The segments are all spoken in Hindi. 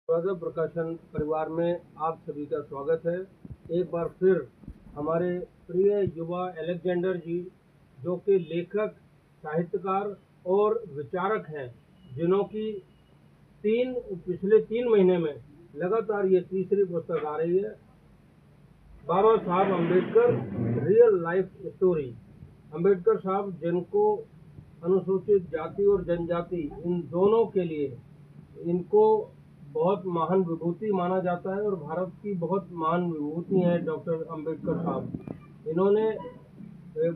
स्वागत प्रकाशन परिवार में आप सभी का स्वागत है। एक बार फिर हमारे प्रिय युवा अलेक्जेंडर जी, जो कि लेखक, साहित्यकार और विचारक हैं, जिन्हों की पिछले 3 महीने में लगातार ये तीसरी पुस्तक आ रही है, बाबा Saheb Ambedkar real life story. Ambedkar साहब, जिनको अनुसूचित जाति और जनजाति इन दोनों के लिए इनको बहुत महान विभूति माना जाता है और भारत की बहुत महान विभूति हैं डॉक्टर अम्बेडकर साहब। इन्होंने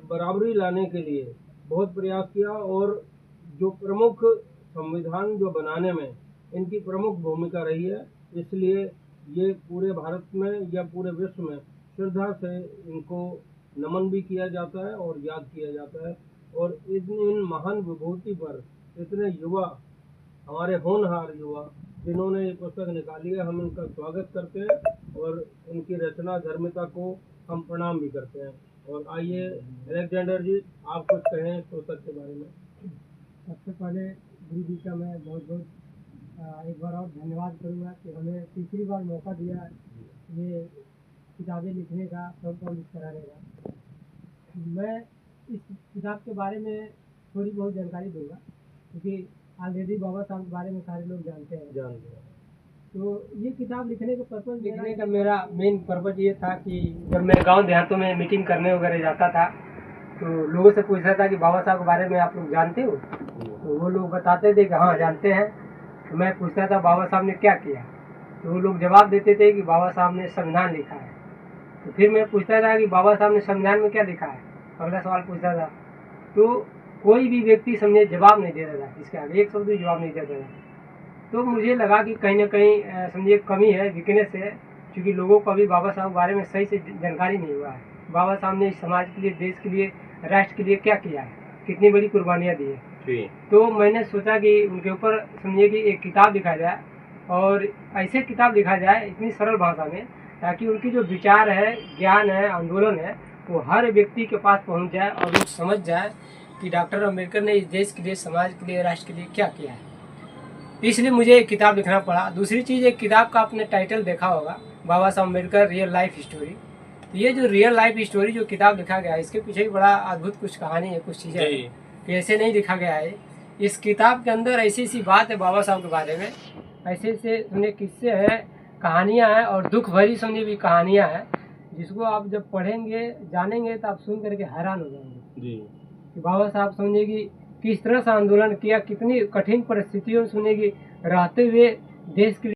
बराबरी लाने के लिए बहुत प्रयास किया और जो प्रमुख संविधान जो बनाने में इनकी प्रमुख भूमिका रही है, इसलिए ये पूरे भारत में या पूरे विश्व में श्रद्धा से इनको नमन भी किया जाता है और याद किया जाता है। और इन महान विभूति पर इतने युवा, हमारे होनहार युवा जिन्होंने ये पुस्तक निकाली है, हम इनका स्वागत करते हैं और इनकी रचना धर्मिता को हम प्रणाम भी करते हैं। और आइए अलेक्जेंडर जी, आप कुछ कहें पुस्तक के बारे में। सबसे पहले गुरु जी का मैं बहुत बहुत एक बार और धन्यवाद करूँगा कि हमें तीसरी बार मौका दिया ये किताबें लिखने का, सब पब्लिश कराने का। मैं इस किताब के बारे में थोड़ी बहुत जानकारी दूंगा, क्योंकि ऑलरेडी बाबा साहब के बारे में सारे लोग जानते हैं। तो ये किताब लिखने का मेरा मेन पर्पज ये था कि जब मैं गांव देहातों में मीटिंग करने वगैरह जाता था तो लोगों से पूछता था कि बाबा साहब के बारे में आप लोग जानते हो, तो वो लोग बताते थे कि हाँ जानते हैं। तो मैं पूछता था बाबा साहब ने क्या किया, तो वो लोग जवाब देते थे कि बाबा साहब ने संविधान लिखा है। तो फिर मैं पूछता था कि बाबा साहब ने संविधान में क्या लिखा है, अगला सवाल पूछता था। तो कोई भी व्यक्ति समझे जवाब नहीं दे रहा था, इसके आगे एक शब्द भी जवाब नहीं देता था। तो मुझे लगा कि कहीं ना कहीं समझिए कमी है, वीकनेस है, क्योंकि लोगों को अभी बाबा साहब के बारे में सही से जानकारी नहीं हुआ है। बाबा साहब ने समाज के लिए, देश के लिए, राष्ट्र के लिए क्या किया है, कितनी बड़ी कुर्बानियाँ दी है। तो मैंने सोचा कि उनके ऊपर समझिए कि एक किताब लिखा जाए, और ऐसे किताब लिखा जाए इतनी सरल भाषा में, ताकि उनकी जो विचार है, ज्ञान है, आंदोलन है, वो हर व्यक्ति के पास पहुँच जाए और वो समझ जाए कि डॉक्टर अम्बेडकर ने इस देश के लिए, समाज के लिए, राष्ट्र के लिए क्या किया है। इसलिए मुझे एक किताब लिखना पड़ा। दूसरी चीज़, एक किताब का आपने टाइटल देखा होगा, बाबा Saheb Ambedkar real life story. ये जो रियल लाइफ स्टोरी जो किताब लिखा गया है, इसके पीछे भी बड़ा अद्भुत कुछ कहानी है, कुछ चीज़ें हैं कि ऐसे नहीं लिखा गया है। इस किताब के अंदर ऐसी ऐसी बात है बाबा साहब के बारे में, ऐसे ऐसे उन्हें किस्से हैं, कहानियाँ हैं, और दुख भरी समझी भी कहानियाँ हैं, जिसको आप जब पढ़ेंगे, जानेंगे, तो आप सुन करके हैरान हो जाएंगे कि बाबा साहब समझे कि किस तरह से आंदोलन किया, कितनी कठिन परिस्थितियों में सुनेगी रहते हुए देश के लिए